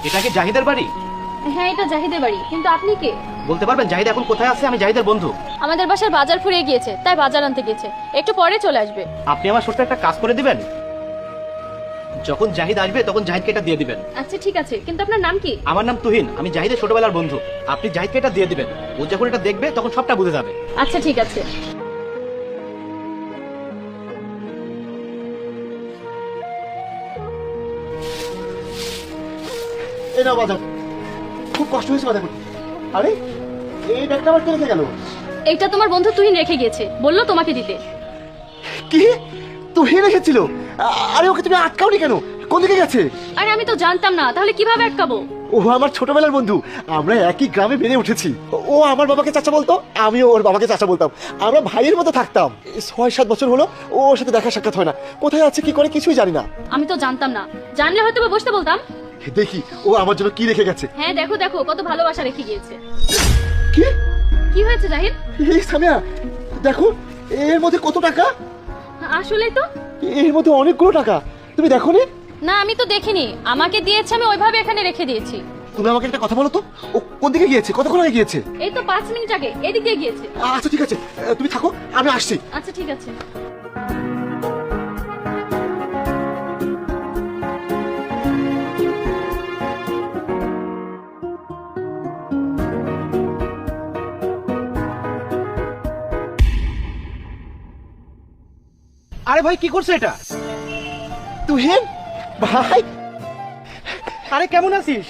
এটা কি জাহিদের বাড়ি? হ্যাঁ, এটা জাহিদের বাড়ি। কিন্তু আপনি কে? বলতে পারবেন জাহিদ এখন কোথায় আছে? আমি জাহিদের বন্ধু। আমাদের বাসার বাজার ফুরিয়ে গিয়েছে, তাই বাজার আনতে গেছে, একটু পরে চলে আসবে। আপনি আমার ছোট্ট একটা কাজ করে দিবেন। যখন জাহিদ আসবে তখন জাহিদকে এটা দিয়ে দিবেন। আচ্ছা ঠিক আছে, কিন্তু আপনার নাম কি? আমার নাম তুহিন, আমি জাহিদের ছোটবেলার বন্ধু। আপনি জাহিদকে এটা দিয়ে দিবেন। ও যখন এটা দেখবে তখন সবটা বুঝে যাবে। আচ্ছা ঠিক আছে। এই নাও বাজার। খুব কষ্ট হয়েছে বাজার করতে। আরে এই ব্যাগটা আবার কে রেখে গেল? এইটা তোমার বন্ধু তুহিন রেখে গিয়েছে, বললো তোমাকে দিতে। কি তুমি রেখেছিল? আরে ওকে তুমি আটকাওনি কেন? কোন দিকে গেছে? আরে আমি তো জানতাম না, তাহলে কিভাবে আটকাবো? ও আমার ছোটবেলার বন্ধু, আমরা একই গ্রামে বেড়ে উঠেছি। ও আমার বাবাকে চাচা বলতো, আমিও ওর বাবাকে চাচা বলতাম। আমরা ভাইয়ের মতো থাকতাম। 6-7 বছর হলো ওর সাথে দেখা সাক্ষাৎ হয় না। কোথায় আছে কি করে কিছুই জানি না। আমি তো জানতাম না, জানলে হয়তো বা বসতে বলতাম। দেখি ও আমার জন্য কি রেখে গেছে। হ্যাঁ দেখো দেখো, কত ভালোবাসা রেখে গিয়েছে। কি কি হয়েছে জাহিদ? এই সামিয়া, দেখো এর মধ্যে কত টাকা। আসলেই তো। এর মধ্যে অনেকগুলো টাকা। তুমি দেখো নি? না আমি তো দেখিনি, আমাকে দিয়েছে, আমি ওইভাবে এখানে রেখে দিয়েছি। তুমি আমাকে একটা কথা বলো তো, ও কোন দিকে গিয়েছে? কতক্ষণ আগে গিয়েছে? এই তো 5 মিনিট আগে এদিক দিয়ে গিয়েছে। আচ্ছা ঠিক আছে, তুমি থাকো, আমি আসছি। আচ্ছা ঠিক আছে। আরে ভাই কি করছে এটা? তুহিন ভাই, আরে কেমন আছিস?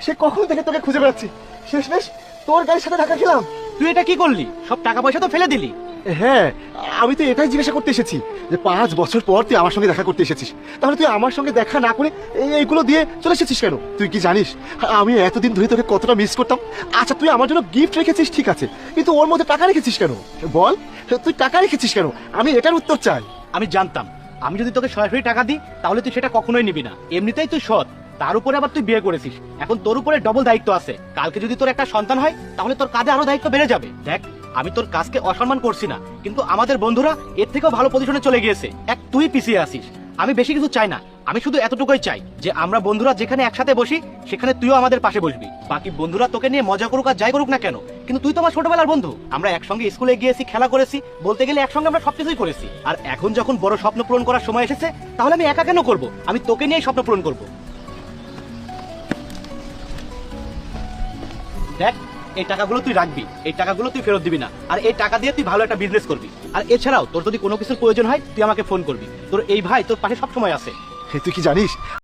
সে কখন থেকে তোকে খুঁজে বেড়াচ্ছি। শেষমেশ তোর গাড়ির সাথে ধাক্কা খেলাম। তুই এটা কি করলি? সব টাকা পয়সা তো ফেলে দিলি। হ্যাঁ, আমি তো এটাই জিজ্ঞাসা করতে এসেছি যে 5 বছর পর তুই আমার সঙ্গে দেখা করতে এসেছিস, তাহলে তুই আমার সঙ্গে দেখা না করে এইগুলো দিয়ে চলে এসেছিস কেন? তুই কি জানিস আমি এতদিন ধরে তোকে কতটা মিস করতাম? আচ্ছা তুই আমার জন্য গিফট রেখেছিস ঠিক আছে, কিন্তু ওর মধ্যে টাকা রেখেছিস কেন? বল, তুই টাকা রেখেছিস কেন? আমি এটার উত্তর চাই। আমি জানতাম আমি যদি তোকে সরাসরি টাকা দিই তাহলে তুই সেটা কখনোই নিবি না। এমনিতেই তুই সৎ, তার উপরে আবার তুই বিয়ে করেছিস। এখন তোর উপরে ডবল দায়িত্ব আছে। কালকে যদি তোর একটা সন্তান হয় তাহলে তোর কাঁধে আরো দায়িত্ব বেড়ে যাবে। দেখ, আমি তোর কাজকে অসম্মান করছি না, কিন্তু আমাদের বন্ধুরা এর থেকেও ভালো পজিশনে চলে গিয়েছে। তুই পিছিয়ে আসিস। আমি বেশি কিছু চাই না, আমি শুধু এতটুকুই চাই যে আমরা বন্ধুরা যেখানে একসাথে বসি সেখানে তুইও আমাদের পাশে বসবি। বাকি বন্ধুরা তোকে নিয়ে মজা করুক আর যাই করুক না কেন, কিন্তু তুই তো আমার ছোটবেলার বন্ধু। আমরা একসঙ্গে স্কুলে গিয়েছি, খেলা করেছি, বলতে গেলে একসঙ্গে আমরা সবকিছুই করেছি। আর এখন যখন বড় স্বপ্ন পূরণ করার সময় এসেছে, তাহলে আমি একা কেন করব? আমি তোকে নিয়েই স্বপ্ন পূরণ করব। দেখ, এই টাকাগুলো তুই রাখবি, এই টাকাগুলো তুই ফেরত দিবি না, আর এই টাকা দিয়ে তুই ভালো একটা বিজনেস করবি। আর এছাড়াও তোর যদি কোনো কিছুর প্রয়োজন হয় তুই আমাকে ফোন করবি। তোর এই ভাই তোর পাশে সবসময় আছে। তুই কি জানিস